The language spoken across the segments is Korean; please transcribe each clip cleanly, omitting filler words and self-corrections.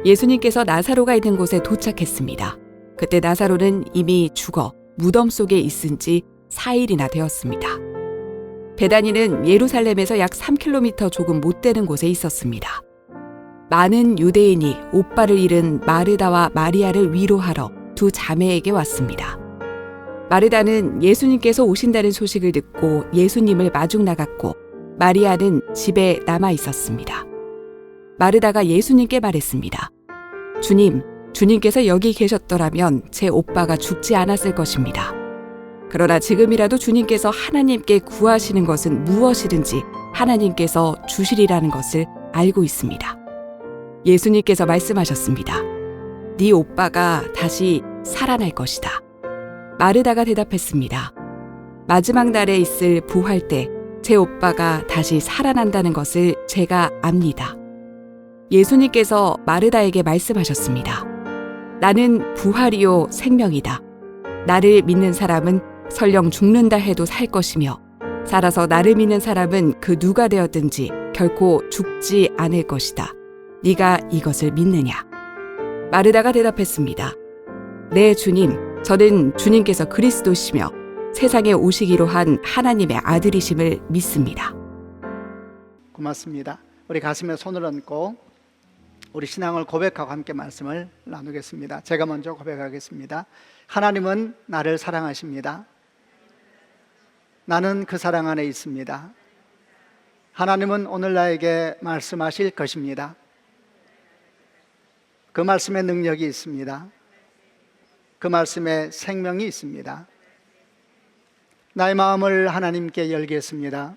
예수님께서 나사로가 있는 곳에 도착했습니다. 그때 나사로는 이미 죽어 무덤 속에 있은 지 4일이나 되었습니다. 베다니는 예루살렘에서 약 3km 조금 못 되는 곳에 있었습니다. 많은 유대인이 오빠를 잃은 마르다와 마리아를 위로하러 두 자매에게 왔습니다. 마르다는 예수님께서 오신다는 소식을 듣고 예수님을 마중 나갔고, 마리아는 집에 남아 있었습니다. 마르다가 예수님께 말했습니다. 주님께서 여기 계셨더라면 제 오빠가 죽지 않았을 것입니다. 그러나 지금이라도 주님께서 하나님께 구하시는 것은 무엇이든지 하나님께서 주시리라는 것을 알고 있습니다. 예수님께서 말씀하셨습니다. 네 오빠가 다시 살아날 것이다. 마르다가 대답했습니다. 마지막 날에 있을 부활 때 제 오빠가 다시 살아난다는 것을 제가 압니다. 예수님께서 마르다에게 말씀하셨습니다. 나는 부활이요 생명이다. 나를 믿는 사람은 설령 죽는다 해도 살 것이며, 살아서 나를 믿는 사람은 그 누가 되었든지 결코 죽지 않을 것이다. 네가 이것을 믿느냐? 마르다가 대답했습니다. 네, 주님. 저는 주님께서 그리스도시며 세상에 오시기로 한 하나님의 아들이심을 믿습니다. 고맙습니다. 우리 가슴에 손을 얹고 우리 신앙을 고백하고 함께 말씀을 나누겠습니다. 제가 먼저 고백하겠습니다. 하나님은 나를 사랑하십니다. 나는 그 사랑 안에 있습니다. 하나님은 오늘 나에게 말씀하실 것입니다. 그 말씀에 능력이 있습니다. 그 말씀에 생명이 있습니다. 나의 마음을 하나님께 열겠습니다.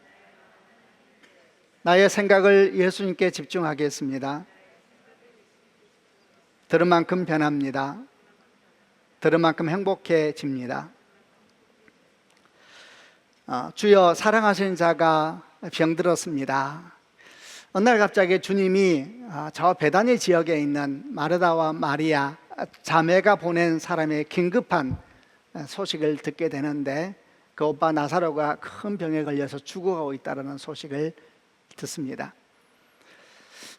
나의 생각을 예수님께 집중하겠습니다. 들은 만큼 변합니다. 들은 만큼 행복해집니다. 주여, 사랑하시는 자가 병들었습니다. 어느 날 갑자기 주님이 저 베다니 지역에 있는 마르다와 마리아 자매가 보낸 사람의 긴급한 소식을 듣게 되는데, 그 오빠 나사로가 큰 병에 걸려서 죽어가고 있다는 소식을 듣습니다.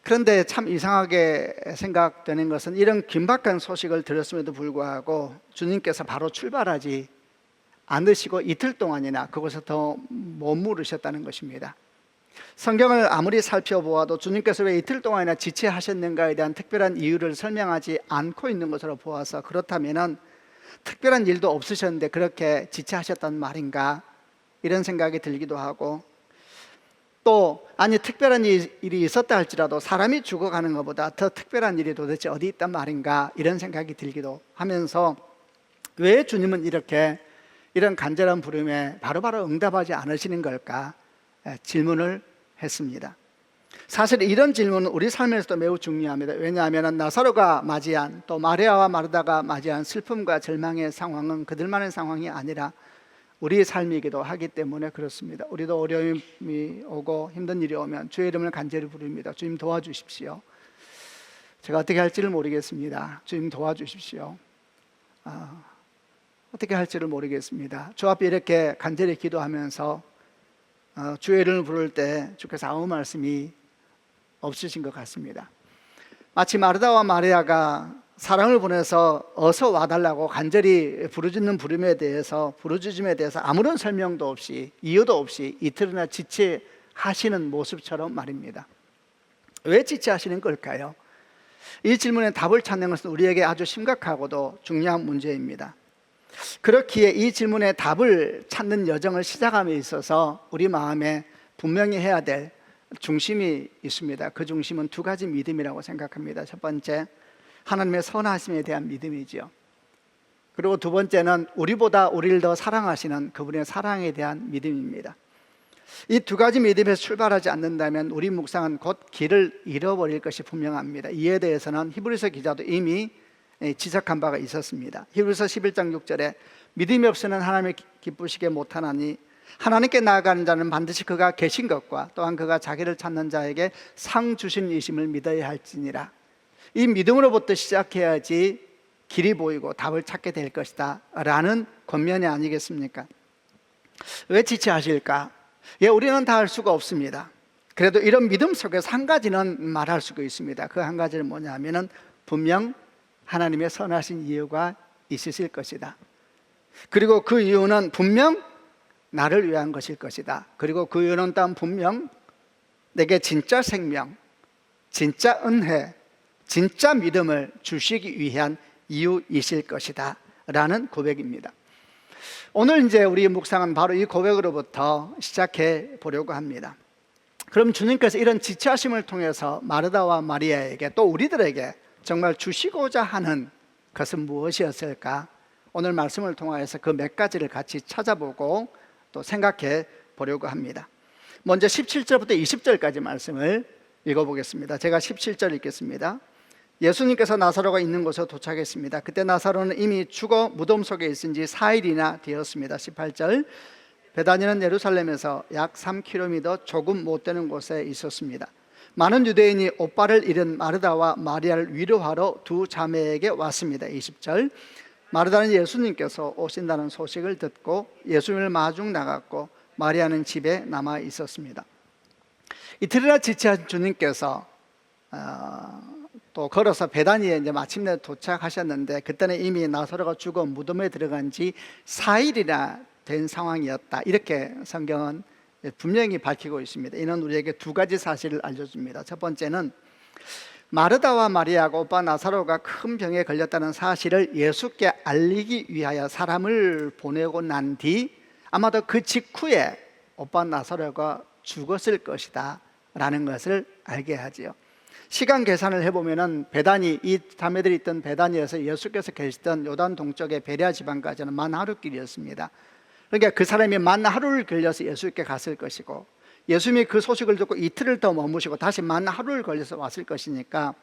그런데 참 이상하게 생각되는 것은, 이런 긴박한 소식을 들었음에도 불구하고 주님께서 바로 출발하지 않으시고 이틀 동안이나 그곳에 더 머무르셨다는 것입니다. 성경을 아무리 살펴보아도 주님께서 왜 이틀 동안이나 지체하셨는가에 대한 특별한 이유를 설명하지 않고 있는 것으로 보아서, 그렇다면 특별한 일도 없으셨는데 그렇게 지체하셨단 말인가, 이런 생각이 들기도 하고, 또 아니 특별한 일이 있었다 할지라도 사람이 죽어가는 것보다 더 특별한 일이 도대체 어디 있단 말인가, 이런 생각이 들기도 하면서, 왜 주님은 이런 간절한 부름에 바로바로 응답하지 않으시는 걸까 질문을 했습니다. 사실 이런 질문은 우리 삶에서도 매우 중요합니다. 왜냐하면 나사로가 맞이한, 또 마리아와 마르다가 맞이한 슬픔과 절망의 상황은 그들만의 상황이 아니라 우리의 삶이기도 하기 때문에 그렇습니다. 우리도 어려움이 오고 힘든 일이 오면 주의 이름을 간절히 부릅니다. 주님 도와주십시오. 제가 어떻게 할지를 모르겠습니다. 주님 도와주십시오. 어떻게 할지를 모르겠습니다. 주 앞에 이렇게 간절히 기도하면서 주의 이름을 부를 때 주께서 아무 말씀이 없으신 것 같습니다. 마치 마르다와 마리아가 사랑을 보내서 어서 와달라고 간절히 부르짖는 부름에 대해서, 부르짖음에 대해서 아무런 설명도 없이, 이유도 없이 이틀이나 지체하시는 모습처럼 말입니다. 왜 지체하시는 걸까요? 이 질문에 답을 찾는 것은 우리에게 아주 심각하고도 중요한 문제입니다. 그렇기에 이 질문에 답을 찾는 여정을 시작함에 있어서 우리 마음에 분명히 해야 될 중심이 있습니다. 그 중심은 두 가지 믿음이라고 생각합니다. 첫 번째, 하나님의 선하심에 대한 믿음이죠. 그리고 두 번째는 우리보다 우리를 더 사랑하시는 그분의 사랑에 대한 믿음입니다. 이 두 가지 믿음에서 출발하지 않는다면 우리 묵상은 곧 길을 잃어버릴 것이 분명합니다. 이에 대해서는 히브리서 기자도 이미 지적한 바가 있었습니다. 히브리서 11장 6절에 믿음이 없으면 하나님을 기쁘시게 못하나니 하나님께 나아가는 자는 반드시 그가 계신 것과 또한 그가 자기를 찾는 자에게 상 주신 이심을 믿어야 할지니라. 이 믿음으로부터 시작해야지 길이 보이고 답을 찾게 될 것이다 라는 권면이 아니겠습니까? 왜 지체하실까? 우리는 다 할 수가 없습니다. 그래도 이런 믿음 속에서 한 가지는 말할 수가 있습니다. 그 한 가지는 뭐냐 하면은 분명 하나님의 선하신 이유가 있으실 것이다. 그리고 그 이유는 분명 나를 위한 것일 것이다. 그리고 그 이유는 또한 분명 내게 진짜 생명, 진짜 은혜, 진짜 믿음을 주시기 위한 이유이실 것이다 라는 고백입니다. 오늘 이제 우리 묵상은 바로 이 고백으로부터 시작해 보려고 합니다. 그럼 주님께서 이런 지체하심을 통해서 마르다와 마리아에게 또 우리들에게 정말 주시고자 하는 것은 무엇이었을까? 오늘 말씀을 통해서 그 몇 가지를 같이 찾아보고 또 생각해 보려고 합니다. 먼저 17절부터 20절까지 말씀을 읽어보겠습니다. 제가 17절 읽겠습니다. 예수님께서 나사로가 있는 곳에 도착했습니다. 그때 나사로는 이미 죽어 무덤 속에 있은 지 4일이나 되었습니다. 18절, 베다니는 예루살렘에서 약 3km 조금 못 되는 곳에 있었습니다. 많은 유대인이 오빠를 잃은 마르다와 마리아를 위로하러 두 자매에게 왔습니다. 20절, 마르다는 예수님께서 오신다는 소식을 듣고 예수님을 마중 나갔고 마리아는 집에 남아 있었습니다. 이틀이나 지체한 주님께서 또 걸어서 베다니에 이제 마침내 도착하셨는데 그때는 이미 나사로가 죽어 무덤에 들어간 지 4일이나 된 상황이었다. 이렇게 성경은 분명히 밝히고 있습니다. 이는 우리에게 두 가지 사실을 알려줍니다. 첫 번째는 마르다와 마리아가 오빠 나사로가 큰 병에 걸렸다는 사실을 예수께 알리기 위하여 사람을 보내고 난 뒤 아마도 그 직후에 오빠 나사로가 죽었을 것이다 라는 것을 알게 하지요. 시간 계산을 해보면은 베다니, 이 자매들이 있던 베다니에서 예수께서 계시던 요단 동쪽의 베레아 지방까지는 만 하루길이었습니다. 그러니까 그 사람이 만 하루를 걸려서 예수께 갔을 것이고 예수님이 그 소식을 듣고 이틀을 더 머무시고 다시 만 하루를 걸려서 왔을 것이니까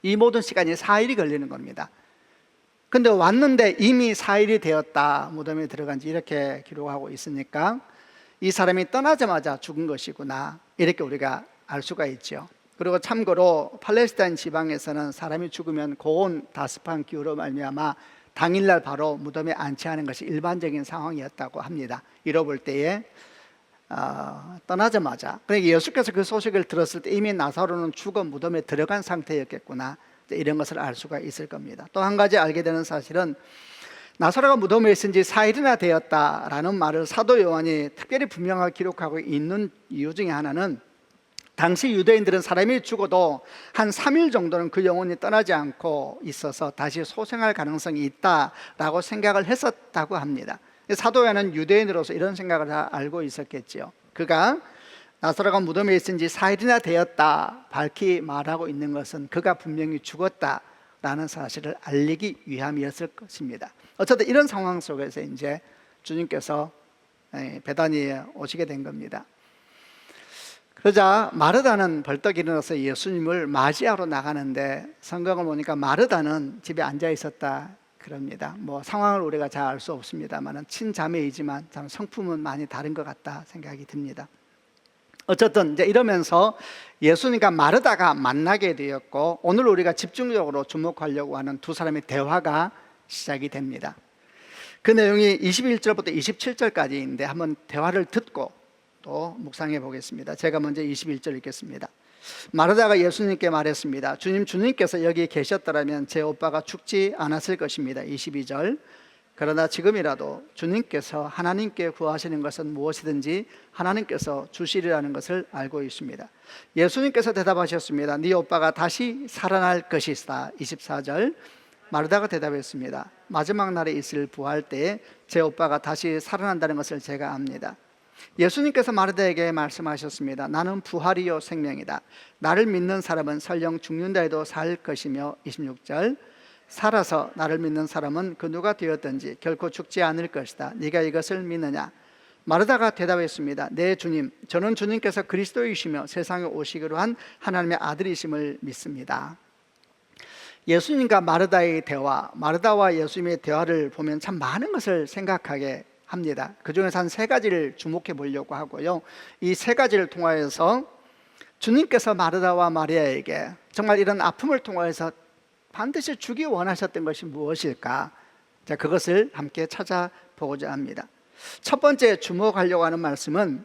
이 모든 시간이 4일이 걸리는 겁니다. 근데 왔는데 이미 4일이 되었다, 무덤에 들어간 지 이렇게 기록하고 있으니까 이 사람이 떠나자마자 죽은 것이구나, 이렇게 우리가 알 수가 있죠. 그리고 참고로 팔레스타인 지방에서는 사람이 죽으면 고온 다습한 기후로 말미암아 당일날 바로 무덤에 안치하는 것이 일반적인 상황이었다고 합니다. 잃어볼 때에 떠나자마자. 그러니까 예수께서 그 소식을 들었을 때 이미 나사로는 죽어 무덤에 들어간 상태였겠구나, 이런 것을 알 수가 있을 겁니다. 또 한 가지 알게 되는 사실은 나사로가 무덤에 있은 지 4일이나 되었다라는 말을 사도 요한이 특별히 분명하게 기록하고 있는 이유 중에 하나는 당시 유대인들은 사람이 죽어도 한 3일 정도는 그 영혼이 떠나지 않고 있어서 다시 소생할 가능성이 있다라고 생각을 했었다고 합니다. 사도 요한은 유대인으로서 이런 생각을 다 알고 있었겠죠. 그가 나사로가 무덤에 있은 지 4일이나 되었다 밝히 말하고 있는 것은 그가 분명히 죽었다라는 사실을 알리기 위함이었을 것입니다. 어쨌든 이런 상황 속에서 이제 주님께서 베다니에 오시게 된 겁니다. 그러자 마르다는 벌떡 일어나서 예수님을 맞이하러 나가는데 성경을 보니까 마르다는 집에 앉아 있었다 그럽니다. 뭐 상황을 우리가 잘 알 수 없습니다만 친자매이지만 참 성품은 많이 다른 것 같다 생각이 듭니다. 어쨌든 이제 이러면서 예수님과 마르다가 만나게 되었고 오늘 우리가 집중적으로 주목하려고 하는 두 사람의 대화가 시작이 됩니다. 그 내용이 21절부터 27절까지인데 한번 대화를 듣고 또 묵상해 보겠습니다. 제가 먼저 21절 읽겠습니다. 마르다가 예수님께 말했습니다. 주님께서 여기 계셨더라면 제 오빠가 죽지 않았을 것입니다. 22절, 그러나 지금이라도 주님께서 하나님께 구하시는 것은 무엇이든지 하나님께서 주시리라는 것을 알고 있습니다. 예수님께서 대답하셨습니다. 네 오빠가 다시 살아날 것이다. 24절, 마르다가 대답했습니다. 마지막 날에 있을 부활 때에 제 오빠가 다시 살아난다는 것을 제가 압니다. 예수님께서 마르다에게 말씀하셨습니다. 나는 부활이요 생명이다. 나를 믿는 사람은 설령 죽는다 해도 살 것이며 26절, 살아서 나를 믿는 사람은 그 누가 되었든지 결코 죽지 않을 것이다. 네가 이것을 믿느냐? 마르다가 대답했습니다. 네 주님, 저는 주님께서 그리스도이시며 세상에 오시기로 한 하나님의 아들이심을 믿습니다. 예수님과 마르다의 대화, 마르다와 예수님의 대화를 보면 참 많은 것을 생각하게 합니다. 그 중에서 한 세 가지를 주목해 보려고 하고요. 이 세 가지를 통하여서 주님께서 마르다와 마리아에게 정말 이런 아픔을 통하여서 반드시 주기 원하셨던 것이 무엇일까? 자, 그것을 함께 찾아보고자 합니다. 첫 번째 주목하려고 하는 말씀은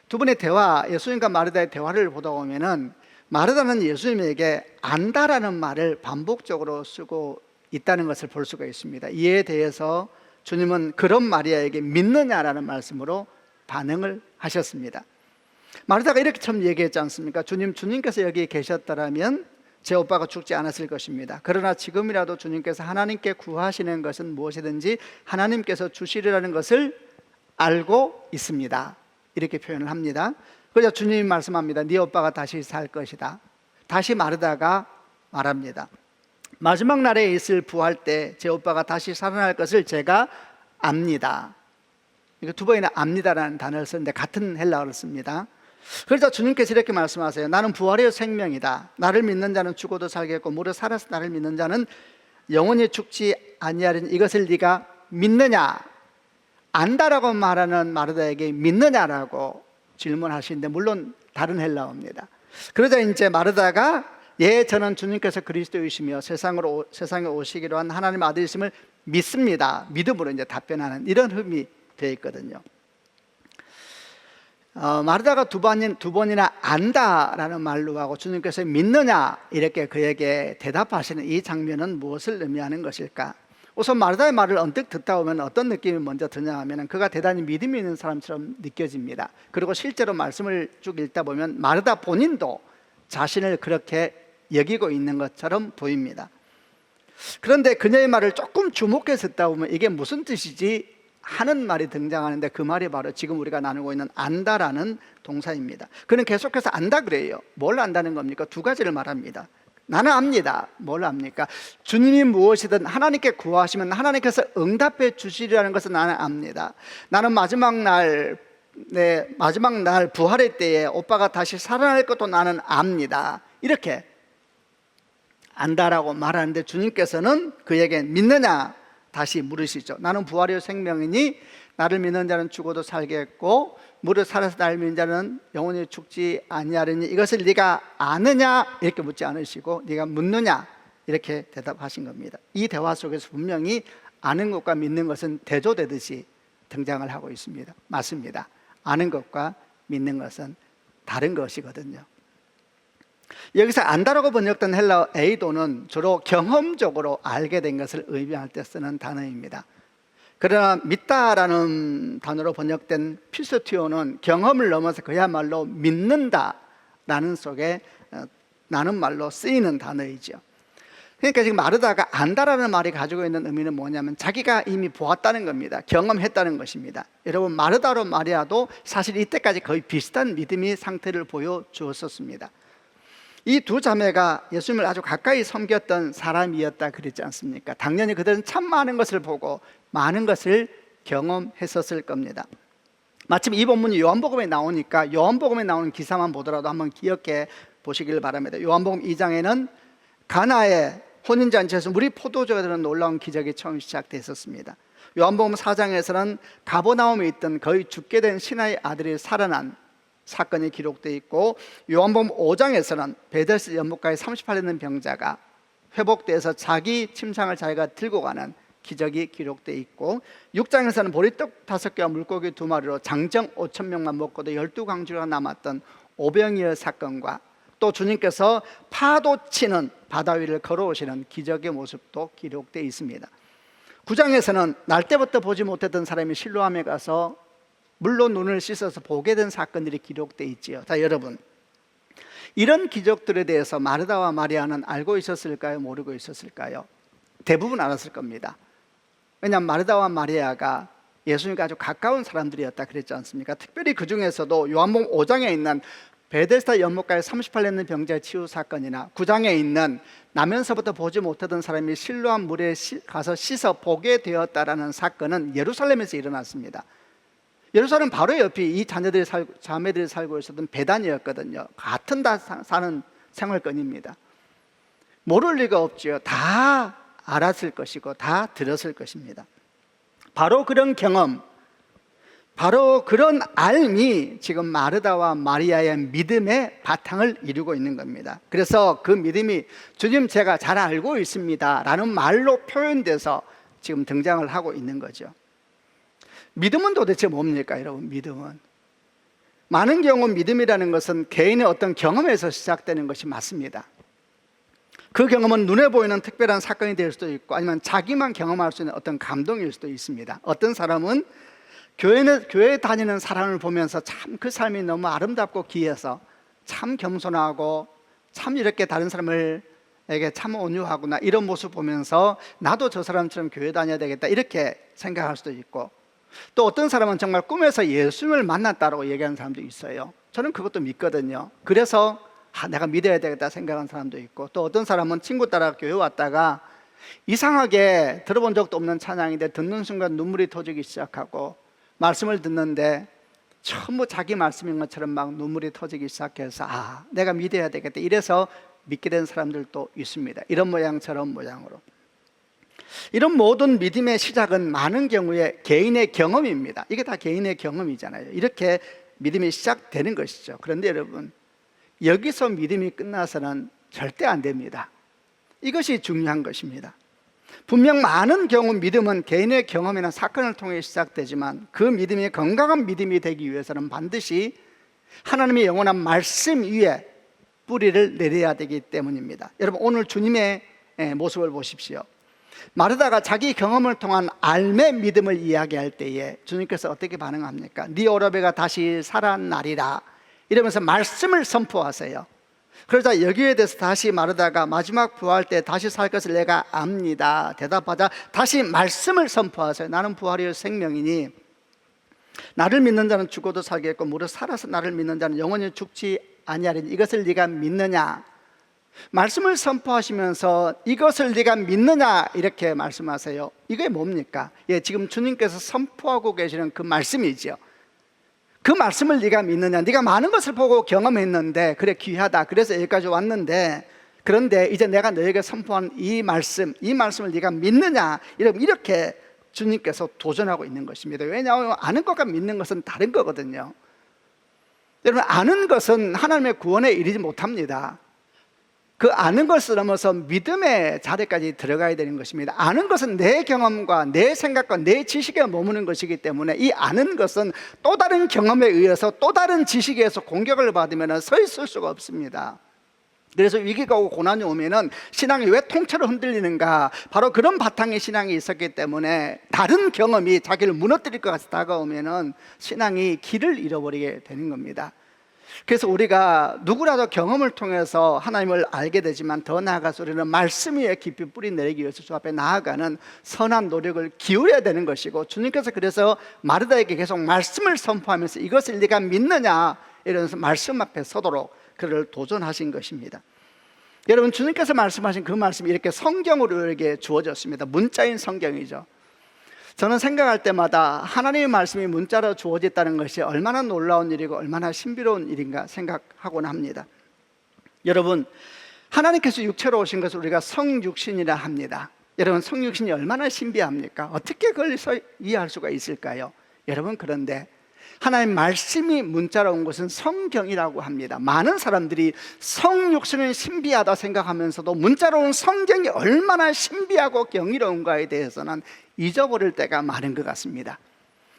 두 분의 대화, 예수님과 마르다의 대화를 보다 보면은 마르다는 예수님에게 안다라는 말을 반복적으로 쓰고 있다는 것을 볼 수가 있습니다. 이에 대해서 주님은 그런 마리아에게 믿느냐라는 말씀으로 반응을 하셨습니다. 마르다가 이렇게 처음 얘기했지 않습니까? 주님께서 여기 계셨더라면 제 오빠가 죽지 않았을 것입니다. 그러나 지금이라도 주님께서 하나님께 구하시는 것은 무엇이든지 하나님께서 주시리라는 것을 알고 있습니다. 이렇게 표현을 합니다. 그래서 주님이 말씀합니다. 네 오빠가 다시 살 것이다. 다시 마르다가 말합니다. 마지막 날에 있을 부활 때 제 오빠가 다시 살아날 것을 제가 압니다. 이거 두 번이나 압니다라는 단어를 쓰는데 같은 헬라어를 씁니다. 그래서 주님께서 이렇게 말씀하세요. 나는 부활의 생명이다. 나를 믿는 자는 죽어도 살겠고 무릇 살아서 나를 믿는 자는 영원히 죽지 아니하리니 이것을 네가 믿느냐? 안다라고 말하는 마르다에게 믿느냐라고 질문하시는데 물론 다른 헬라어입니다. 그러자 이제 마르다가 예, 저는 주님께서 그리스도이시며 세상에 오시기로 한 하나님의 아들이심을 믿습니다. 믿음으로 이제 답변하는 이런 흠이 되어 있거든요. 마르다가 두 번이나 안다라는 말로 하고 주님께서 믿느냐 이렇게 그에게 대답하시는 이 장면은 무엇을 의미하는 것일까? 우선 마르다의 말을 언뜻 듣다 보면 어떤 느낌이 먼저 드냐 하면 그가 대단히 믿음이 있는 사람처럼 느껴집니다. 그리고 실제로 말씀을 쭉 읽다 보면 마르다 본인도 자신을 그렇게 여기고 있는 것처럼 보입니다. 그런데 그녀의 말을 조금 주목해서 듣다 보면 이게 무슨 뜻이지 하는 말이 등장하는데 그 말이 바로 지금 우리가 나누고 있는 안다라는 동사입니다. 그는 계속해서 안다 그래요. 뭘 안다는 겁니까? 두 가지를 말합니다. 나는 압니다. 뭘 압니까? 주님이 무엇이든 하나님께 구하시면 하나님께서 응답해 주시리라는 것은 나는 압니다. 나는 마지막 날 부활의 때에 오빠가 다시 살아날 것도 나는 압니다. 이렇게 안다라고 말하는데 주님께서는 그에게 믿느냐 다시 물으시죠. 나는 부활의 생명이니 나를 믿는 자는 죽어도 살겠고 무릇 살아서 나를 믿는 자는 영원히 죽지 아니하리니 이것을 네가 아느냐 이렇게 묻지 않으시고 네가 묻느냐 이렇게 대답하신 겁니다. 이 대화 속에서 분명히 아는 것과 믿는 것은 대조되듯이 등장을 하고 있습니다. 맞습니다. 아는 것과 믿는 것은 다른 것이거든요. 여기서 안다라고 번역된 헬라어 에이도는 주로 경험적으로 알게 된 것을 의미할 때 쓰는 단어입니다. 그러나 믿다라는 단어로 번역된 피스티오는 경험을 넘어서 그야말로 믿는다라는 속에 나는 말로 쓰이는 단어이죠. 그러니까 지금 마르다가 안다라는 말이 가지고 있는 의미는 뭐냐면 자기가 이미 보았다는 겁니다. 경험했다는 것입니다. 여러분 마르다로 마리아도 사실 이때까지 거의 비슷한 믿음의 상태를 보여주었었습니다. 이 두 자매가 예수님을 아주 가까이 섬겼던 사람이었다 그랬지 않습니까? 당연히 그들은 참 많은 것을 보고 많은 것을 경험했었을 겁니다. 마침 이 본문이 요한복음에 나오니까 요한복음에 나오는 기사만 보더라도 한번 기억해 보시길 바랍니다. 요한복음 2장에는 가나의 혼인잔치에서 물이 포도주가 되는 놀라운 기적이 처음 시작됐었습니다. 요한복음 4장에서는 가버나움에 있던 거의 죽게 된 신하의 아들이 살아난 사건이 기록되어 있고 요한복음 5장에서는 베데스다 연못가에 38년 된 병자가 회복돼서 자기 침상을 자기가 들고 가는 기적이 기록되어 있고 6장에서는 보리떡 5개와 물고기 2마리로 장정 5,000명만 먹고도 12광주가 남았던 오병이어 사건과 또 주님께서 파도 치는 바다 위를 걸어오시는 기적의 모습도 기록되어 있습니다. 9장에서는 날 때부터 보지 못했던 사람이 실로암에 가서 물로 눈을 씻어서 보게 된 사건들이 기록되어 있지요. 자, 여러분 이런 기적들에 대해서 마르다와 마리아는 알고 있었을까요? 모르고 있었을까요? 대부분 알았을 겁니다. 왜냐하면 마르다와 마리아가 예수님과 아주 가까운 사람들이었다 그랬지 않습니까? 특별히 그 중에서도 요한복음 5장에 있는 베데스다 연못가에 38년 된 병자의 치유 사건이나 9장에 있는 나면서부터 보지 못하던 사람이 실로암 물에 가서 씻어 보게 되었다라는 사건은 예루살렘에서 일어났습니다. 예루살렘 바로 옆이 이 자매들이 살고 있었던 베단이었거든요. 같은 다 사는 생활권입니다. 모를 리가 없지요. 다 알았을 것이고 다 들었을 것입니다. 바로 그런 경험, 바로 그런 알미 지금 마르다와 마리아의 믿음의 바탕을 이루고 있는 겁니다. 그래서 그 믿음이 주님 제가 잘 알고 있습니다 라는 말로 표현돼서 지금 등장을 하고 있는 거죠. 믿음은 도대체 뭡니까 여러분? 믿음은 많은 경우 믿음이라는 것은 개인의 어떤 경험에서 시작되는 것이 맞습니다. 그 경험은 눈에 보이는 특별한 사건이 될 수도 있고 아니면 자기만 경험할 수 있는 어떤 감동일 수도 있습니다. 어떤 사람은 교회 다니는 사람을 보면서 참 그 삶이 너무 아름답고 귀해서 참 겸손하고 참 이렇게 다른 사람에게 참 온유하구나 이런 모습 보면서 나도 저 사람처럼 교회 다녀야 되겠다 이렇게 생각할 수도 있고, 또 어떤 사람은 정말 꿈에서 예수님을 만났다고 얘기하는 사람도 있어요. 저는 그것도 믿거든요. 그래서 내가 믿어야 되겠다 생각하는 사람도 있고, 또 어떤 사람은 친구 따라 교회 왔다가 이상하게 들어본 적도 없는 찬양인데 듣는 순간 눈물이 터지기 시작하고, 말씀을 듣는데 전부 자기 말씀인 것처럼 막 눈물이 터지기 시작해서 내가 믿어야 되겠다 이래서 믿게 된 사람들도 있습니다. 이런 모양 저런 모양으로. 이런 모든 믿음의 시작은 많은 경우에 개인의 경험입니다. 이게 다 개인의 경험이잖아요. 이렇게 믿음이 시작되는 것이죠. 그런데 여러분, 여기서 믿음이 끝나서는 절대 안 됩니다. 이것이 중요한 것입니다. 분명 많은 경우 믿음은 개인의 경험이나 사건을 통해 시작되지만 그 믿음이 건강한 믿음이 되기 위해서는 반드시 하나님의 영원한 말씀 위에 뿌리를 내려야 되기 때문입니다. 여러분, 오늘 주님의 모습을 보십시오. 마르다가 자기 경험을 통한 알매 믿음을 이야기할 때에 주님께서 어떻게 반응합니까? 네 오라베가 다시 살아나리라 이러면서 말씀을 선포하세요. 그러자 여기에 대해서 다시 마르다가 마지막 부활 때 다시 살 것을 내가 압니다 대답하자 다시 말씀을 선포하세요. 나는 부활이요 생명이니 나를 믿는 자는 죽어도 살겠고 무릇 살아서 나를 믿는 자는 영원히 죽지 아니하리니 이것을 네가 믿느냐. 말씀을 선포하시면서 이것을 네가 믿느냐 이렇게 말씀하세요. 이게 뭡니까? 지금 주님께서 선포하고 계시는 그 말씀이죠. 그 말씀을 네가 믿느냐. 네가 많은 것을 보고 경험했는데 그래 귀하다 그래서 여기까지 왔는데, 그런데 이제 내가 너에게 선포한 이 말씀을 네가 믿느냐 이렇게 주님께서 도전하고 있는 것입니다. 왜냐하면 아는 것과 믿는 것은 다른 거거든요. 여러분, 아는 것은 하나님의 구원에 이르지 못합니다. 그 아는 것을 넘어서 믿음의 자리까지 들어가야 되는 것입니다. 아는 것은 내 경험과 내 생각과 내 지식에 머무는 것이기 때문에 이 아는 것은 또 다른 경험에 의해서 또 다른 지식에서 공격을 받으면 서 있을 수가 없습니다. 그래서 위기가 오고 고난이 오면은 신앙이 왜 통째로 흔들리는가? 바로 그런 바탕에 신앙이 있었기 때문에 다른 경험이 자기를 무너뜨릴 것 같이 다가오면은 신앙이 길을 잃어버리게 되는 겁니다. 그래서 우리가 누구라도 경험을 통해서 하나님을 알게 되지만 더 나아가서 우리는 말씀 위에 깊이 뿌리 내리기 위해서 주 앞에 나아가는 선한 노력을 기울여야 되는 것이고, 주님께서 그래서 마르다에게 계속 말씀을 선포하면서 이것을 네가 믿느냐 이러면서 말씀 앞에 서도록 그를 도전하신 것입니다. 여러분, 주님께서 말씀하신 그 말씀이 이렇게 성경으로 우리에게 주어졌습니다. 문자인 성경이죠. 저는 생각할 때마다 하나님의 말씀이 문자로 주어졌다는 것이 얼마나 놀라운 일이고 얼마나 신비로운 일인가 생각하곤 합니다. 여러분, 하나님께서 육체로 오신 것을 우리가 성육신이라 합니다. 여러분, 성육신이 얼마나 신비합니까? 어떻게 그걸 이해할 수가 있을까요? 여러분, 그런데 하나님 말씀이 문자로 온 것은 성경이라고 합니다. 많은 사람들이 성육신은 신비하다 생각하면서도 문자로 온 성경이 얼마나 신비하고 경이로운가에 대해서는 잊어버릴 때가 많은 것 같습니다.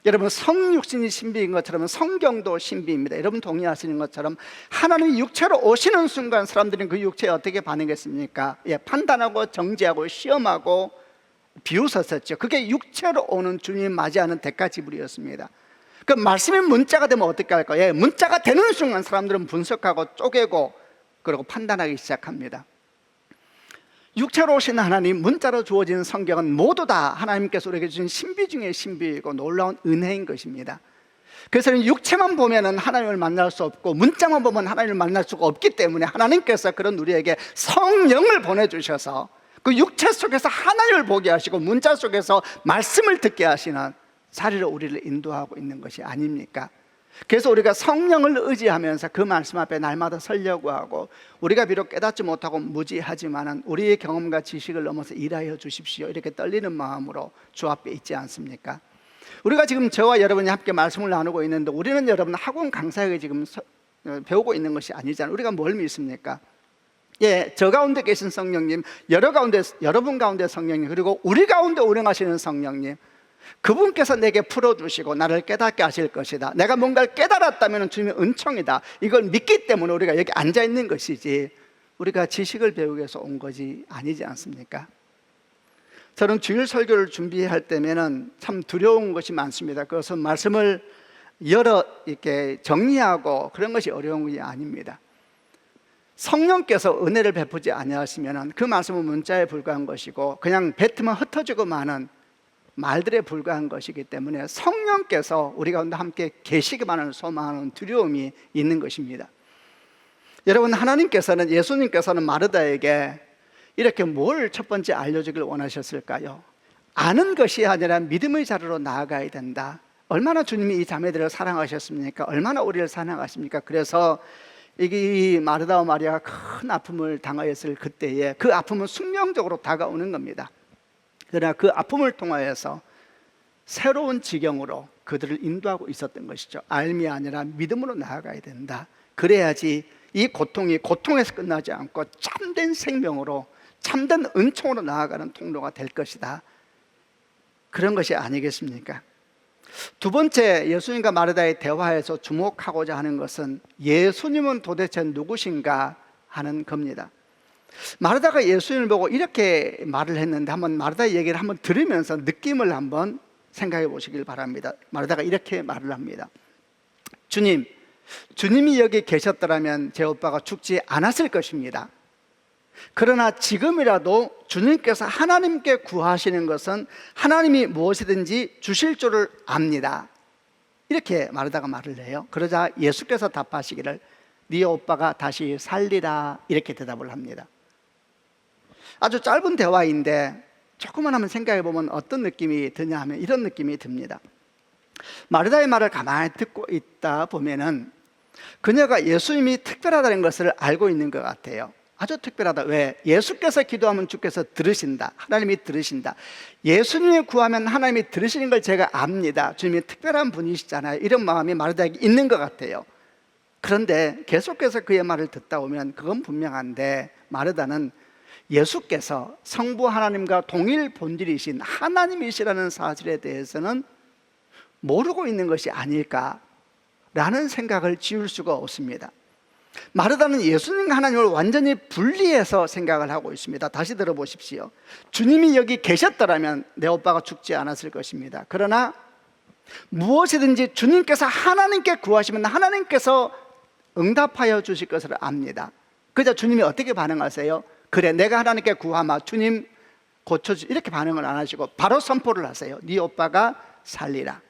여러분, 성육신이 신비인 것처럼 성경도 신비입니다. 여러분 동의하시는 것처럼 하나님이 육체로 오시는 순간 사람들은 그 육체에 어떻게 반응했습니까? 판단하고 정죄하고 시험하고 비웃었었죠. 그게 육체로 오는 주님 맞이하는 대가 지불이었습니다. 그 말씀이 문자가 되면 어떻게 할까요? 문자가 되는 순간 사람들은 분석하고 쪼개고 그리고 판단하기 시작합니다. 육체로 오신 하나님, 문자로 주어진 성경은 모두 다 하나님께서 우리에게 주신 신비 중에 신비이고 놀라운 은혜인 것입니다. 그래서 육체만 보면 하나님을 만날 수 없고 문자만 보면 하나님을 만날 수가 없기 때문에 하나님께서 그런 우리에게 성령을 보내주셔서 그 육체 속에서 하나님을 보게 하시고 문자 속에서 말씀을 듣게 하시는 자리로 우리를 인도하고 있는 것이 아닙니까? 그래서 우리가 성령을 의지하면서 그 말씀 앞에 날마다 서려고 하고, 우리가 비록 깨닫지 못하고 무지하지만 우리의 경험과 지식을 넘어서 일하여 주십시오 이렇게 떨리는 마음으로 주 앞에 있지 않습니까? 우리가 지금 저와 여러분이 함께 말씀을 나누고 있는데 우리는 여러분 학원 강사에게 지금 배우고 있는 것이 아니잖아요. 우리가 뭘 믿습니까? 저 가운데 계신 성령님, 여러분 가운데 성령님, 그리고 우리 가운데 운행하시는 성령님, 그분께서 내게 풀어주시고 나를 깨닫게 하실 것이다. 내가 뭔가를 깨달았다면 주님의 은총이다. 이걸 믿기 때문에 우리가 여기 앉아 있는 것이지, 우리가 지식을 배우기 위해서 온 것이 아니지 않습니까? 저는 주일 설교를 준비할 때면은 참 두려운 것이 많습니다. 그것은 말씀을 여러 이렇게 정리하고 그런 것이 어려운 것이 아닙니다. 성령께서 은혜를 베푸지 아니하시면은 그 말씀은 문자에 불과한 것이고 그냥 뱉으면 흩어지고 마는 말들에 불과한 것이기 때문에 성령께서 우리 가운데 함께 계시기만을 소망하는 두려움이 있는 것입니다. 여러분, 하나님께서는, 예수님께서는 마르다에게 이렇게 뭘 첫 번째 알려주길 원하셨을까요? 아는 것이 아니라 믿음의 자리로 나아가야 된다. 얼마나 주님이 이 자매들을 사랑하셨습니까? 얼마나 우리를 사랑하십니까? 그래서 이 마르다와 마리아가 큰 아픔을 당하였을 그때에 그 아픔은 숙명적으로 다가오는 겁니다. 그러나 그 아픔을 통하여서 새로운 지경으로 그들을 인도하고 있었던 것이죠. 알미 아니라 믿음으로 나아가야 된다. 그래야지 이 고통이 고통에서 끝나지 않고 참된 생명으로, 참된 은총으로 나아가는 통로가 될 것이다. 그런 것이 아니겠습니까? 두 번째, 예수님과 마르다의 대화에서 주목하고자 하는 것은 예수님은 도대체 누구신가 하는 겁니다. 마르다가 예수님을 보고 이렇게 말을 했는데 한번 마르다의 얘기를 한번 들으면서 느낌을 한번 생각해 보시길 바랍니다. 마르다가 이렇게 말을 합니다. 주님이 여기 계셨더라면 제 오빠가 죽지 않았을 것입니다. 그러나 지금이라도 주님께서 하나님께 구하시는 것은 하나님이 무엇이든지 주실 줄을 압니다. 이렇게 마르다가 말을 해요. 그러자 예수께서 답하시기를 네 오빠가 다시 살리라, 이렇게 대답을 합니다. 아주 짧은 대화인데 조금만 한번 생각해 보면 어떤 느낌이 드냐 하면 이런 느낌이 듭니다. 마르다의 말을 가만히 듣고 있다 보면은 그녀가 예수님이 특별하다는 것을 알고 있는 것 같아요. 아주 특별하다. 왜? 예수께서 기도하면 주께서 들으신다. 하나님이 들으신다. 예수님이 구하면 하나님이 들으시는 걸 제가 압니다. 주님이 특별한 분이시잖아요. 이런 마음이 마르다에게 있는 것 같아요. 그런데 계속해서 그의 말을 듣다 보면 그건 분명한데 마르다는 예수께서 성부 하나님과 동일 본질이신 하나님이시라는 사실에 대해서는 모르고 있는 것이 아닐까라는 생각을 지울 수가 없습니다. 마르다는 예수님과 하나님을 완전히 분리해서 생각을 하고 있습니다. 다시 들어보십시오. 주님이 여기 계셨더라면 내 오빠가 죽지 않았을 것입니다. 그러나 무엇이든지 주님께서 하나님께 구하시면 하나님께서 응답하여 주실 것을 압니다. 그저 주님이 어떻게 반응하세요? 그래, 내가 하나님께 구하마, 주님 고쳐주, 이렇게 반응을 안 하시고 바로 선포를 하세요. 네 오빠가 살리라.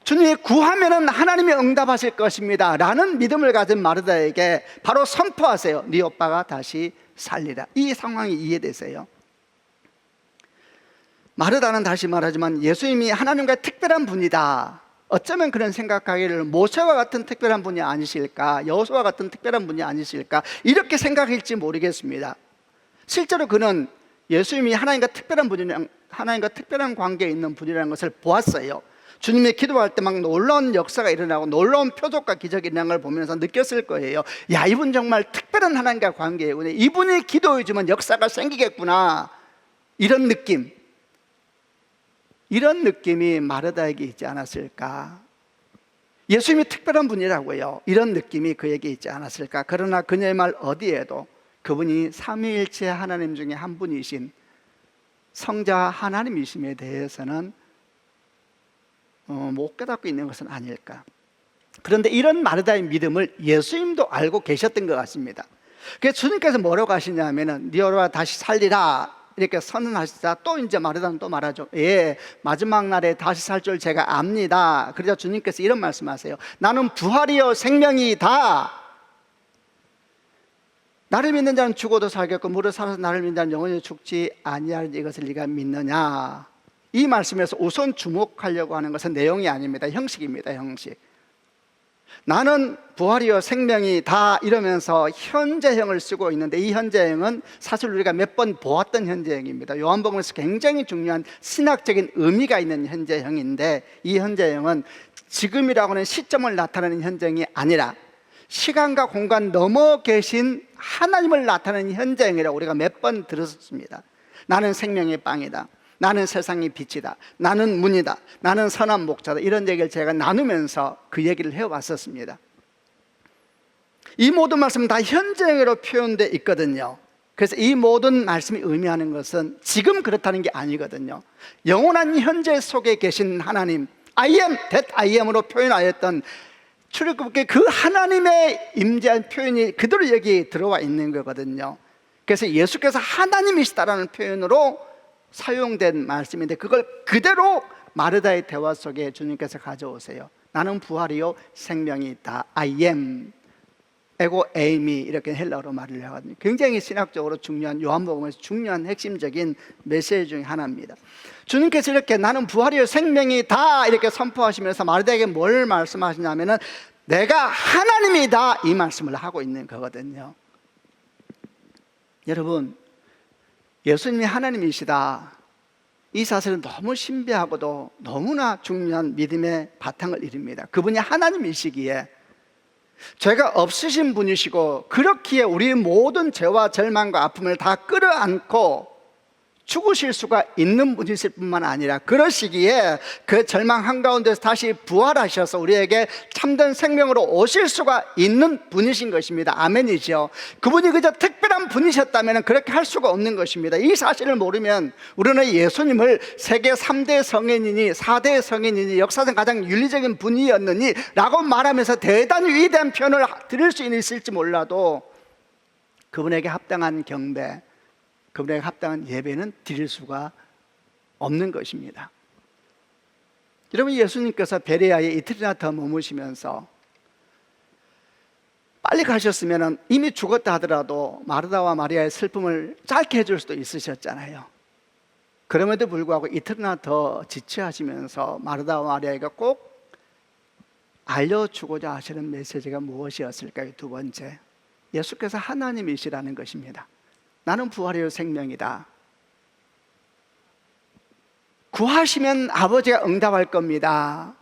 주님이 구하면은 하나님이 응답하실 것입니다 라는 믿음을 가진 마르다에게 바로 선포하세요. 네 오빠가 다시 살리라. 이 상황이 이해되세요? 마르다는 다시 말하지만 예수님이 하나님과 특별한 분이다. 어쩌면 그런 생각하기를 모세와 같은 특별한 분이 아니실까, 여호수아와 같은 특별한 분이 아니실까, 이렇게 생각할지 모르겠습니다. 실제로 그는 예수님이 하나님과 특별한 분이라는, 하나님과 특별한 관계에 있는 분이라는 것을 보았어요. 주님이 기도할 때 막 놀라운 역사가 일어나고 놀라운 표적과 기적이 일어나는 걸 보면서 느꼈을 거예요. 야, 이분 정말 특별한 하나님과 관계이구나. 이분이 기도해 주면 역사가 생기겠구나. 이런 느낌, 이런 느낌이 마르다에게 있지 않았을까? 예수님이 특별한 분이라고요. 이런 느낌이 그에게 있지 않았을까? 그러나 그녀의 말 어디에도 그분이 삼위일체 하나님 중에 한 분이신 성자 하나님이심에 대해서는 못 깨닫고 있는 것은 아닐까. 그런데 이런 마르다의 믿음을 예수님도 알고 계셨던 것 같습니다. 그래서 주님께서 뭐라고 하시냐면은 네 오빠 다시 살리라 이렇게 선언하시자 또 이제 마르다는 또 말하죠. 예, 마지막 날에 다시 살 줄 제가 압니다. 그러자 주님께서 이런 말씀하세요. 나는 부활이요 생명이다. 나를 믿는 자는 죽어도 살겠고 무릇 살아서 나를 믿는 자는 영원히 죽지 아니할 이것을 네가 믿느냐. 이 말씀에서 우선 주목하려고 하는 것은 내용이 아닙니다. 형식입니다. 형식. 나는 부활이요 생명이다 이러면서 현재형을 쓰고 있는데 이 현재형은 사실 우리가 몇 번 보았던 현재형입니다. 요한복음에서 굉장히 중요한 신학적인 의미가 있는 현재형인데 이 현재형은 지금이라고 하는 시점을 나타내는 현재형이 아니라 시간과 공간 넘어 계신 하나님을 나타내는 현재형이라고 우리가 몇 번 들었습니다. 나는 생명의 빵이다. 나는 세상의 빛이다, 나는 문이다, 나는 선한 목자다, 이런 얘기를 제가 나누면서 그 얘기를 해왔었습니다. 이 모든 말씀은 다 현재형으로 표현되어 있거든요. 그래서 이 모든 말씀이 의미하는 것은 지금 그렇다는 게 아니거든요. 영원한 현재 속에 계신 하나님, I am that I am으로 표현하였던 출애굽기 그 하나님의 임재한 표현이 그대로 여기 들어와 있는 거거든요. 그래서 예수께서 하나님이시다라는 표현으로 사용된 말씀인데, 그걸 그대로 마르다의 대화 속에 주님께서 가져오세요. 나는 부활이요 생명이다. I am 에고 에이미, 이렇게 헬라어로 말을 하거든요. 굉장히 신학적으로 중요한, 요한복음에서 중요한 핵심적인 메시지 중에 하나입니다. 주님께서 이렇게 나는 부활이요 생명이다 이렇게 선포하시면서 마르다에게 뭘 말씀하시냐면은 내가 하나님이다, 이 말씀을 하고 있는 거거든요. 여러분, 예수님이 하나님이시다, 이 사실은 너무 신비하고도 너무나 중요한 믿음의 바탕을 이룹니다. 그분이 하나님이시기에 죄가 없으신 분이시고, 그렇기에 우리의 모든 죄와 절망과 아픔을 다 끌어안고 죽으실 수가 있는 분이실 뿐만 아니라, 그러시기에 그 절망 한가운데서 다시 부활하셔서 우리에게 참된 생명으로 오실 수가 있는 분이신 것입니다. 아멘이죠. 그분이 그저 특별한 분이셨다면 그렇게 할 수가 없는 것입니다. 이 사실을 모르면 우리는 예수님을 세계 3대 성인이니 4대 성인이니 역사상 가장 윤리적인 분이었느니 라고 말하면서 대단히 위대한 표현을 드릴 수 있을지 몰라도, 그분에게 합당한 경배, 그분에게 합당한 예배는 드릴 수가 없는 것입니다. 여러분, 예수님께서 베레아에 이틀이나 더 머무시면서 빨리 가셨으면 이미 죽었다 하더라도 마르다와 마리아의 슬픔을 짧게 해줄 수도 있으셨잖아요. 그럼에도 불구하고 이틀이나 더 지체하시면서 마르다와 마리아에게 꼭 알려주고자 하시는 메시지가 무엇이었을까요? 두 번째, 예수께서 하나님이시라는 것입니다. 나는 부활이요 생명이다. 구하시면 아버지가 응답할 겁니다.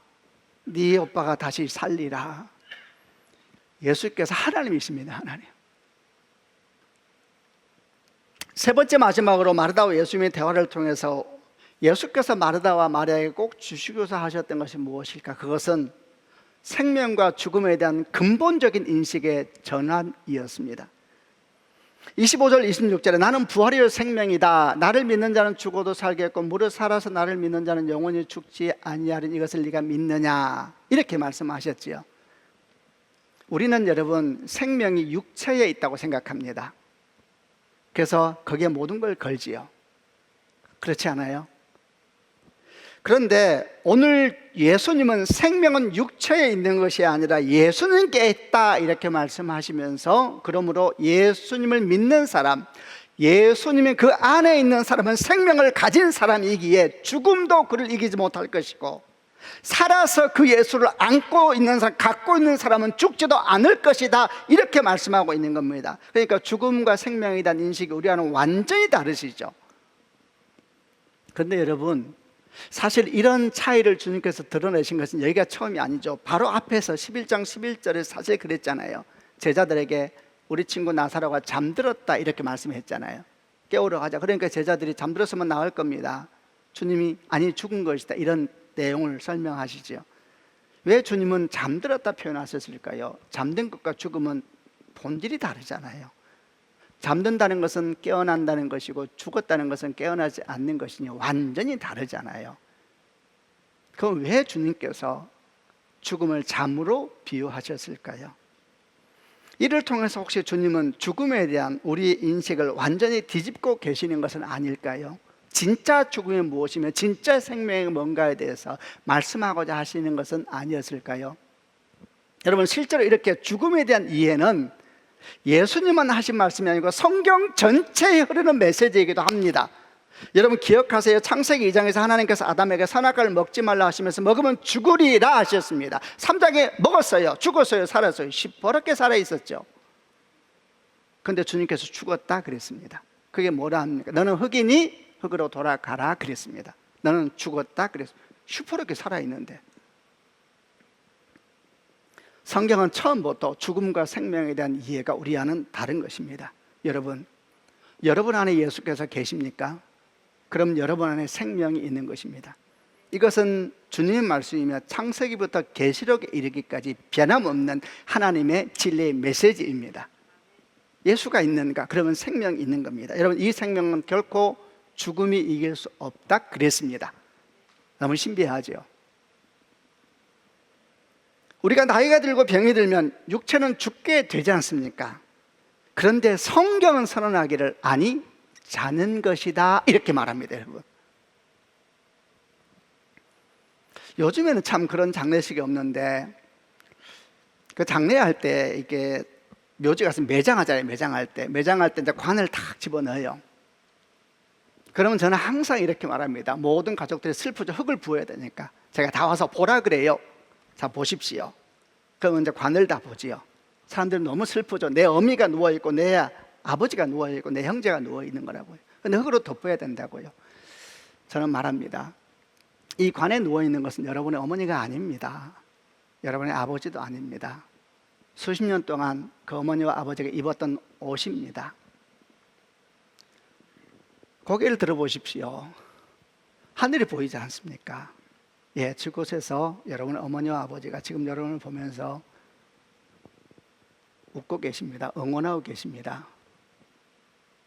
네 오빠가 다시 살리라. 예수께서 하나님이십니다. 하나님. 세 번째, 마지막으로 마르다와 예수님의 대화를 통해서 예수께서 마르다와 마리아에게 꼭 주시고자 하셨던 것이 무엇일까? 그것은 생명과 죽음에 대한 근본적인 인식의 전환이었습니다. 25절 26절에 나는 부활이요 생명이다. 나를 믿는 자는 죽어도 살겠고 무릇 살아서 나를 믿는 자는 영원히 죽지 아니하리니 이것을 네가 믿느냐, 이렇게 말씀하셨지요. 우리는 여러분, 생명이 육체에 있다고 생각합니다. 그래서 거기에 모든 걸 걸지요. 그렇지 않아요? 그런데 오늘 예수님은 생명은 육체에 있는 것이 아니라 예수님께 있다, 이렇게 말씀하시면서, 그러므로 예수님을 믿는 사람, 예수님의 그 안에 있는 사람은 생명을 가진 사람이기에 죽음도 그를 이기지 못할 것이고, 살아서 그 예수를 안고 있는 사람, 갖고 있는 사람은 죽지도 않을 것이다, 이렇게 말씀하고 있는 겁니다. 그러니까 죽음과 생명에 대한 인식이 우리와는 완전히 다르시죠. 그런데 여러분, 사실 이런 차이를 주님께서 드러내신 것은 여기가 처음이 아니죠. 바로 앞에서 11장 11절에 사실 그랬잖아요. 제자들에게 우리 친구 나사로가 잠들었다, 이렇게 말씀했잖아요. 깨우러 가자. 그러니까 제자들이 잠들었으면 나을 겁니다. 주님이 아니 죽은 것이다, 이런 내용을 설명하시죠. 왜 주님은 잠들었다 표현하셨을까요? 잠든 것과 죽음은 본질이 다르잖아요. 잠든다는 것은 깨어난다는 것이고 죽었다는 것은 깨어나지 않는 것이니 완전히 다르잖아요. 그럼 왜 주님께서 죽음을 잠으로 비유하셨을까요? 이를 통해서 혹시 주님은 죽음에 대한 우리 인식을 완전히 뒤집고 계시는 것은 아닐까요? 진짜 죽음이 무엇이며 진짜 생명이 뭔가에 대해서 말씀하고자 하시는 것은 아니었을까요? 여러분, 실제로 이렇게 죽음에 대한 이해는 예수님만 하신 말씀이 아니고 성경 전체에 흐르는 메시지이기도 합니다. 여러분 기억하세요. 창세기 2장에서 하나님께서 아담에게 선악과를 먹지 말라 하시면서 먹으면 죽으리라 하셨습니다. 3장에 먹었어요. 죽었어요. 살았어요. 시퍼렇게 살아있었죠. 그런데 주님께서 죽었다 그랬습니다. 그게 뭐라 합니까? 너는 흙이니 흙으로 돌아가라 그랬습니다. 너는 죽었다 그랬습니다. 시퍼렇게 살아있는데, 성경은 처음부터 죽음과 생명에 대한 이해가 우리와는 다른 것입니다. 여러분 안에 예수께서 계십니까? 그럼 여러분 안에 생명이 있는 것입니다. 이것은 주님의 말씀이며 창세기부터 계시록에 이르기까지 변함없는 하나님의 진리의 메시지입니다. 예수가 있는가? 그러면 생명이 있는 겁니다. 여러분, 이 생명은 결코 죽음이 이길 수 없다 그랬습니다. 너무 신비하죠. 우리가 나이가 들고 병이 들면 육체는 죽게 되지 않습니까? 그런데 성경은 선언하기를 아니 자는 것이다 이렇게 말합니다. 여러분, 요즘에는 참 그런 장례식이 없는데 그 장례할 때 이게 묘지 가서 매장하잖아요. 매장할 때 이제 관을 탁 집어넣어요. 그러면 저는 항상 이렇게 말합니다. 모든 가족들이 슬프죠. 흙을 부어야 되니까 제가 다 와서 보라 그래요. 자, 보십시오. 그러면 이제 관을 다 보지요. 사람들은 너무 슬프죠. 내 어미가 누워있고 내 아버지가 누워있고 내 형제가 누워있는 거라고요. 근데 흙으로 덮어야 된다고요. 저는 말합니다. 이 관에 누워있는 것은 여러분의 어머니가 아닙니다. 여러분의 아버지도 아닙니다. 수십 년 동안 그 어머니와 아버지가 입었던 옷입니다. 고개를 들어보십시오. 하늘이 보이지 않습니까? 예, 그곳에서 여러분의 어머니와 아버지가 지금 여러분을 보면서 웃고 계십니다. 응원하고 계십니다.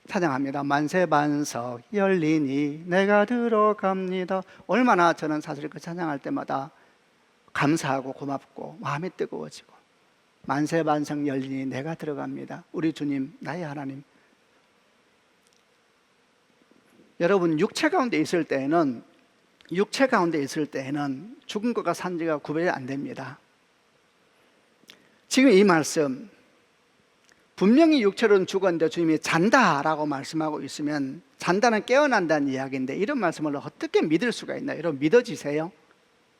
찬양합니다. 만세반석 열리니 내가 들어갑니다. 얼마나 저는 사실 그 찬양할 때마다 감사하고 고맙고 마음이 뜨거워지고, 만세반석 열리니 내가 들어갑니다. 우리 주님, 나의 하나님. 여러분, 육체 가운데 있을 때에는 죽은 것과 산지가 구별이 안 됩니다. 지금 이 말씀, 분명히 육체로는 죽었는데 주님이 잔다라고 말씀하고 있으면 잔다는 깨어난다는 이야기인데 이런 말씀을 어떻게 믿을 수가 있나요? 여러분, 믿어지세요?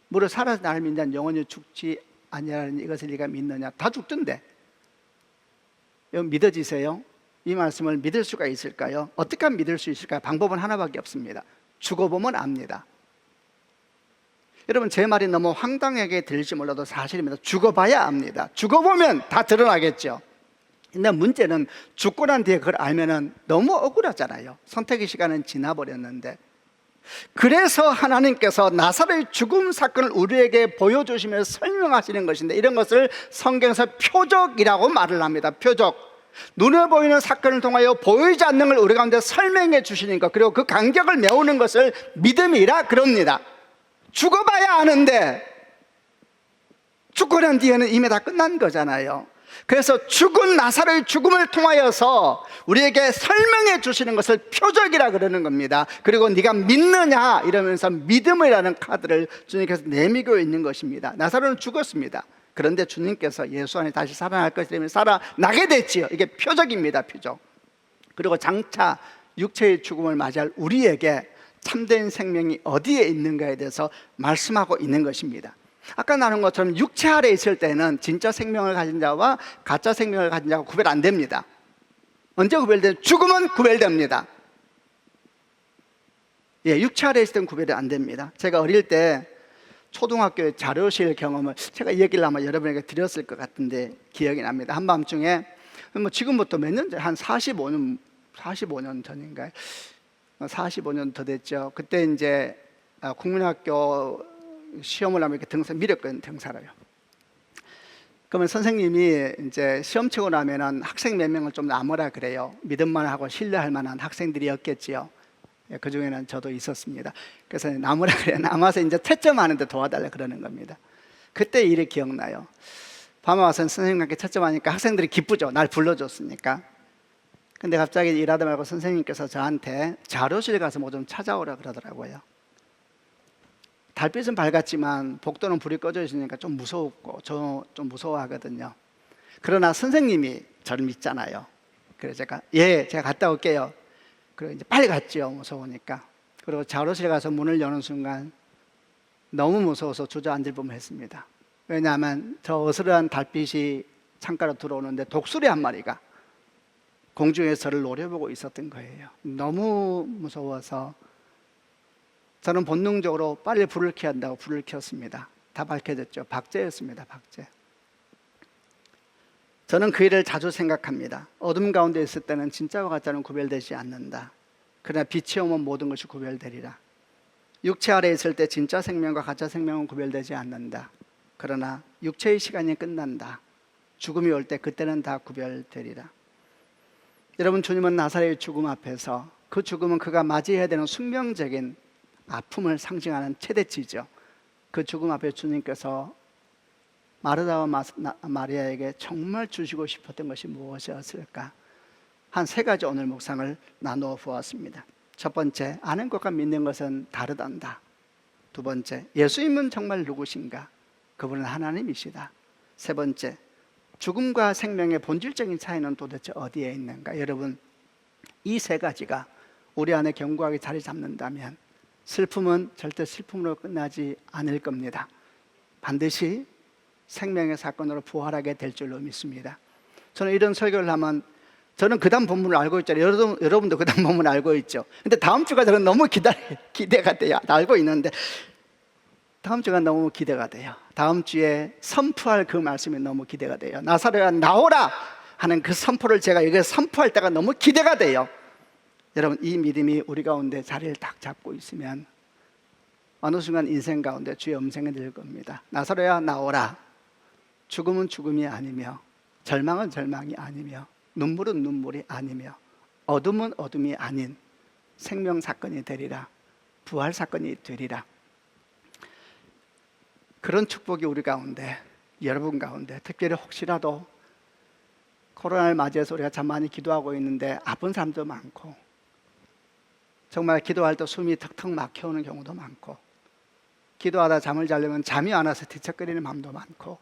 무릇 살아서 나를 믿는 영원히 죽지 아니하는 이것을 네가 믿느냐? 다 죽던데. 여러분, 믿어지세요? 이 말씀을 믿을 수가 있을까요? 어떻게 하면 믿을 수 있을까요? 방법은 하나밖에 없습니다. 죽어보면 압니다. 여러분, 제 말이 너무 황당하게 들릴지 몰라도 사실입니다. 죽어봐야 압니다. 죽어보면 다 드러나겠죠. 근데 문제는 죽고 난 뒤에 그걸 알면은 너무 억울하잖아요. 선택의 시간은 지나버렸는데. 그래서 하나님께서 나사로의 죽음 사건을 우리에게 보여주시면서 설명하시는 것인데, 이런 것을 성경에서 표적이라고 말을 합니다. 표적. 눈에 보이는 사건을 통하여 보이지 않는 걸 우리 가운데 설명해 주시는 것, 그리고 그 간격을 메우는 것을 믿음이라 그럽니다. 죽어봐야 아는데 죽고 난 뒤에는 이미 다 끝난 거잖아요. 그래서 죽은 나사로의 죽음을 통하여서 우리에게 설명해 주시는 것을 표적이라 그러는 겁니다. 그리고 네가 믿느냐 이러면서 믿음이라는 카드를 주님께서 내미고 있는 것입니다. 나사로는 죽었습니다. 그런데 주님께서 예수 안에 다시 살아날 것이라면 살아나게 됐지요. 이게 표적입니다. 표적. 그리고 장차 육체의 죽음을 맞이할 우리에게 참된 생명이 어디에 있는가에 대해서 말씀하고 있는 것입니다. 아까 나눈 것처럼 육체 아래에 있을 때는 진짜 생명을 가진 자와 가짜 생명을 가진 자가 구별 안 됩니다. 언제 구별돼요? 죽으면 구별됩니다. 예, 육체 아래에 있을 때는 구별이 안 됩니다. 제가 어릴 때 초등학교 자료실 경험을 제가 이 얘기를 아마 여러분에게 드렸을 것 같은데 기억이 납니다. 한밤중에 뭐 지금부터 몇 년 전, 한 45년 전인가요? 45년 더 됐죠. 그때 이제 국민학교 시험을 하면 이렇게 밀었거든요. 등사로요. 그러면 선생님이 이제 시험 치고 나면은 학생 몇 명을 좀 남으라 그래요. 믿음만 하고 신뢰할 만한 학생들이었겠지요. 그 중에는 저도 있었습니다. 그래서 남으라 그래요. 남아서 이제 채점하는데 도와달라 그러는 겁니다. 그때 일이 기억나요. 밤에 와서 선생님께 채점하니까 학생들이 기쁘죠. 날 불러줬으니까. 근데 갑자기 일하다 말고 선생님께서 저한테 자료실 가서 뭐 좀 찾아오라 그러더라고요. 달빛은 밝았지만 복도는 불이 꺼져 있으니까 좀 무서웠고 저 좀 무서워하거든요. 그러나 선생님이 저를 믿잖아요. 그래서 제가 갔다 올게요. 그리고 이제 빨리 갔죠. 무서우니까. 그리고 자료실 가서 문을 여는 순간 너무 무서워서 주저앉을 뻔했습니다. 왜냐하면 저 어스름한 달빛이 창가로 들어오는데 독수리 한 마리가 공중에서 저를 노려보고 있었던 거예요. 너무 무서워서 저는 본능적으로 빨리 불을 켜야 한다고 불을 켰습니다. 다 밝혀졌죠. 박제였습니다. 박제. 저는 그 일을 자주 생각합니다. 어둠 가운데 있을 때는 진짜와 가짜는 구별되지 않는다. 그러나 빛이 오면 모든 것이 구별되리라. 육체 아래에 있을 때 진짜 생명과 가짜 생명은 구별되지 않는다. 그러나 육체의 시간이 끝난다. 죽음이 올 때 그때는 다 구별되리라. 여러분, 주님은 나사렛의 죽음 앞에서, 그 죽음은 그가 맞이해야 되는 숙명적인 아픔을 상징하는 최대치죠. 그 죽음 앞에 주님께서 마르다와 마리아에게 정말 주시고 싶었던 것이 무엇이었을까? 한 세 가지 오늘 묵상을 나누어 보았습니다. 첫 번째, 아는 것과 믿는 것은 다르단다. 두 번째, 예수님은 정말 누구신가? 그분은 하나님이시다. 세 번째, 죽음과 생명의 본질적인 차이는 도대체 어디에 있는가? 여러분, 이 세 가지가 우리 안에 견고하게 자리 잡는다면 슬픔은 절대 슬픔으로 끝나지 않을 겁니다. 반드시 생명의 사건으로 부활하게 될 줄로 믿습니다. 저는 이런 설교를 하면, 저는 그 다음 본문을 알고 있잖아요. 여러분도 그 다음 본문을 알고 있죠. 근데 다음 주가 저는 너무 기대가 돼요. 알고 있는데 다음 주가 너무 기대가 돼요. 다음 주에 선포할 그 말씀이 너무 기대가 돼요. 나사로야 나오라 하는 그 선포를 제가 여기서 선포할 때가 너무 기대가 돼요. 여러분, 이 믿음이 우리 가운데 자리를 딱 잡고 있으면 어느 순간 인생 가운데 주의 음성이 들 겁니다. 나사로야 나오라. 죽음은 죽음이 아니며, 절망은 절망이 아니며, 눈물은 눈물이 아니며, 어둠은 어둠이 아닌 생명 사건이 되리라. 부활 사건이 되리라. 그런 축복이 우리 가운데, 여러분 가운데, 특별히 혹시라도 코로나를 맞이해서 우리가 참 많이 기도하고 있는데 아픈 사람도 많고, 정말 기도할 때 숨이 턱턱 막혀오는 경우도 많고, 기도하다 잠을 자려면 잠이 안 와서 뒤척거리는 마음도 많고,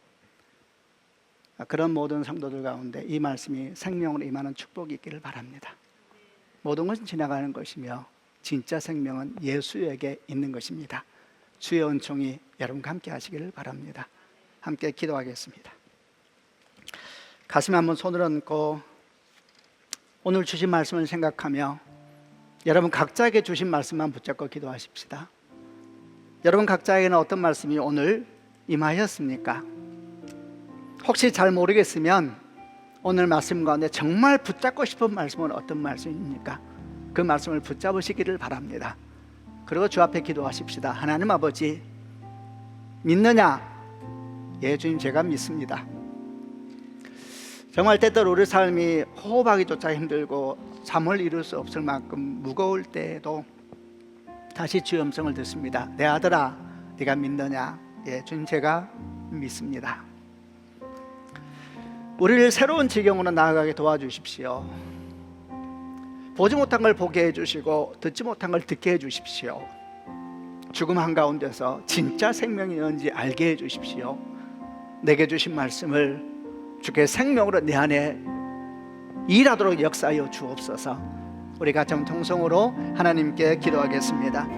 그런 모든 성도들 가운데 이 말씀이 생명으로 임하는 축복이 있기를 바랍니다. 모든 것은 지나가는 것이며 진짜 생명은 예수에게 있는 것입니다. 주의 은총이 여러분과 함께 하시기를 바랍니다. 함께 기도하겠습니다. 가슴에 한번 손을 얹고 오늘 주신 말씀을 생각하며 여러분 각자에게 주신 말씀만 붙잡고 기도하십시다. 여러분 각자에게는 어떤 말씀이 오늘 임하였습니까? 혹시 잘 모르겠으면 오늘 말씀 가운데 정말 붙잡고 싶은 말씀은 어떤 말씀입니까? 그 말씀을 붙잡으시기를 바랍니다. 그리고 주 앞에 기도하십시다. 하나님 아버지, 믿느냐? 예, 주님, 제가 믿습니다. 정말 때때로 우리 삶이 호흡하기조차 힘들고 잠을 이룰 수 없을 만큼 무거울 때에도 다시 주의 음성을 듣습니다. 내 아들아, 네가 믿느냐? 예, 주님, 제가 믿습니다. 우리를 새로운 지경으로 나아가게 도와주십시오. 보지 못한 걸 보게 해주시고 듣지 못한 걸 듣게 해주십시오. 죽음 한가운데서 진짜 생명이 있는지 알게 해주십시오. 내게 주신 말씀을 주께 생명으로 내 안에 일하도록 역사하여 주옵소서. 우리 가정 통성으로 하나님께 기도하겠습니다.